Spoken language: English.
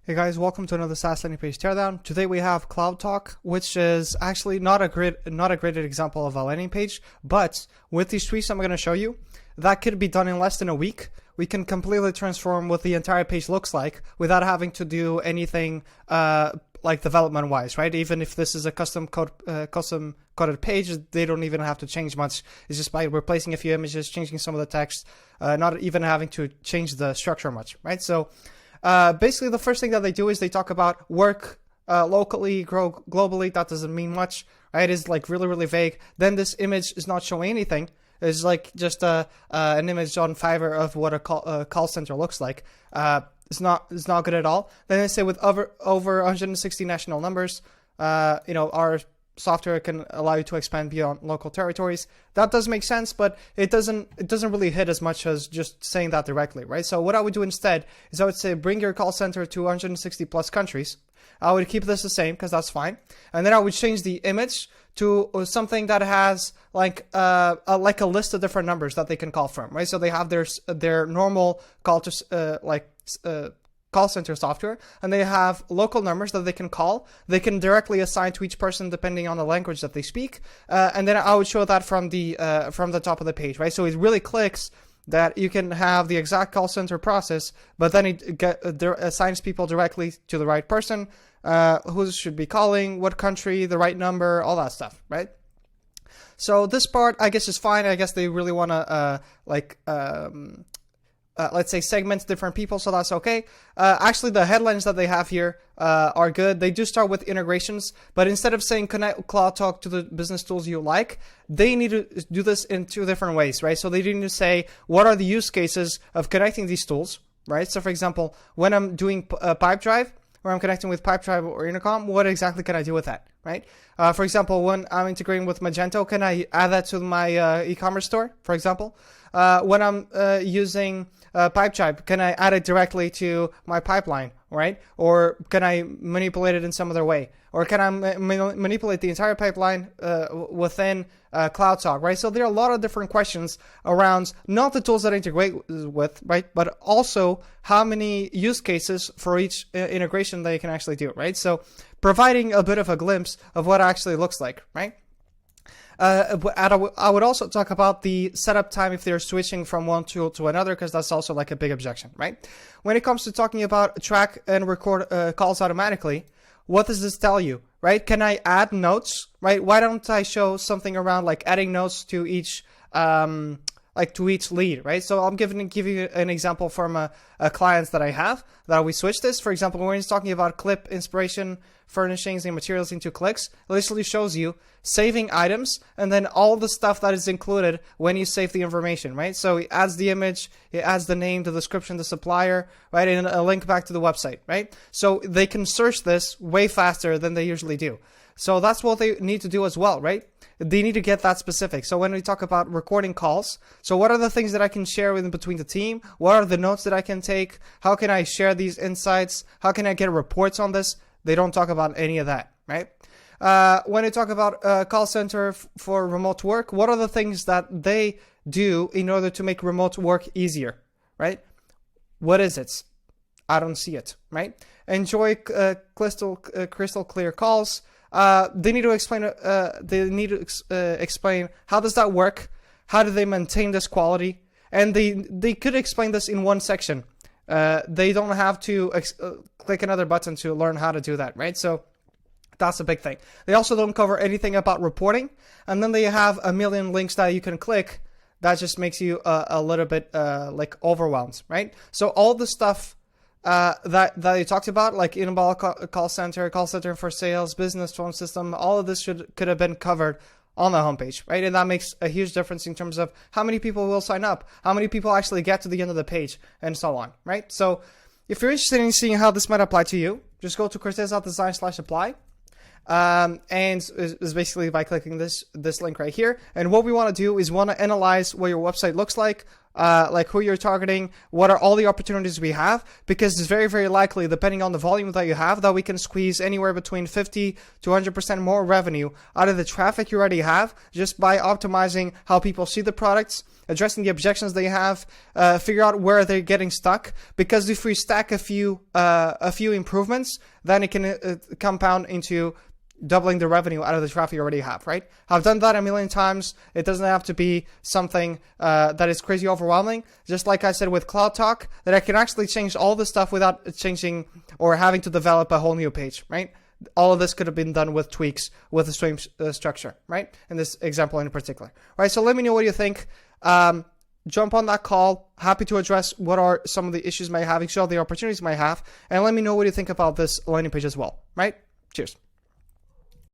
Hey guys, welcome to another SaaS landing page teardown. Today we have CloudTalk, which is actually not a great example of a landing page, but with these tweaks I'm going to show you, that could be done in less than a week. We can completely transform what the entire page looks like without having to do anything like development-wise, right? Even if this is a custom coded page, they don't even have to change much. It's just by replacing a few images, changing some of the text, not even having to change the structure much, right? So basically, the first thing that they do is they talk about work locally, grow globally. That doesn't mean much, right? It's like really vague. Then this image is not showing anything. It's like just an image on Fiverr of what a call center looks like. It's not good at all. Then they say with over 160 national numbers, our software can allow you to expand beyond local territories. That does make sense, but it doesn't really hit as much as just saying that directly, right? So what I would do instead is I would say bring your call center to 160 plus countries. I would keep this the same because that's fine, and then I would change the image to something that has like a list of different numbers that they can call from, right? So they have their normal call center software, and they have local numbers that they can call. They can directly assign to each person depending on the language that they speak, and then I would show that from the top of the page, right? So it really clicks that you can have the exact call center process, but then it assigns people directly to the right person, who should be calling, what country, the right number, all that stuff, right? So this part, I guess, is fine. I guess they really want to let's say segment different people, so that's okay. Actually, the headlines that they have here are good. They do start with integrations, but instead of saying connect CloudTalk to the business tools you like, they need to do this in two different ways, right? So they need to say what are the use cases of connecting these tools, right? So for example, when I'm doing Pipedrive, or I'm connecting with Pipedrive or Intercom, what exactly can I do with that, right? For example, when I'm integrating with Magento, can I add that to my e-commerce store, for example? When I'm using Pipedrive, can I add it directly to my pipeline, right? Or can I manipulate it in some other way? Or can I manipulate the entire pipeline within CloudTalk, right? So there are a lot of different questions around not the tools that I integrate with, right? But also how many use cases for each integration that you can actually do, right? So providing a bit of a glimpse of what it actually looks like, right? I would also talk about the setup time if they're switching from one tool to another, because that's also like a big objection, right? When it comes to talking about track and record calls automatically, what does this tell you, right? Can I add notes, right? Why don't I show something around like adding notes to each to each lead, right? So I'm give you an example from a client that I have that we switched this. For example, when he's talking about clip inspiration, furnishings, and materials into clicks, it literally shows you saving items and then all the stuff that is included when you save the information, right? So it adds the image, it adds the name, the description, the supplier, right? And a link back to the website, right? So they can search this way faster than they usually do. So that's what they need to do as well, right? They need to get that specific. So when we talk about recording calls, so what are the things that I can share in between the team? What are the notes that I can take? How can I share these insights? How can I get reports on this? They don't talk about any of that, right? When we talk about call center for remote work, what are the things that they do in order to make remote work easier, right? What is it? I don't see it, right? Enjoy crystal clear calls. They need to explain. Explain how does that work? How do they maintain this quality? And they could explain this in one section. They don't have to click another button to learn how to do that, right? So that's a big thing. They also don't cover anything about reporting, and then they have a million links that you can click. That just makes you a little bit like overwhelmed, right? So all the stuff that you talked about, like inbound call center for sales, business phone system, all of this could have been covered on the homepage, right? And that makes a huge difference in terms of how many people will sign up, how many people actually get to the end of the page, and so on, right? So if you're interested in seeing how this might apply to you, just go to cortez.design/apply. And is basically by clicking this link right here. And what we want to do is want to analyze what your website looks like, like who you're targeting, what are all the opportunities we have, because it's very, very likely, depending on the volume that you have, that we can squeeze anywhere between 50 to 100% more revenue out of the traffic you already have, just by optimizing how people see the products, addressing the objections they have, figure out where they're getting stuck. Because if we stack a few improvements, then it can compound into doubling the revenue out of the traffic you already have, right? I've done that a million times. It doesn't have to be something that is crazy overwhelming. Just like I said with CloudTalk, that I can actually change all this stuff without changing or having to develop a whole new page, right? All of this could have been done with tweaks with the stream structure, right? In this example in particular, right? So let me know what you think. Jump on that call. Happy to address what are some of the issues you may have, show the opportunities you might have, and let me know what you think about this landing page as well, right? Cheers.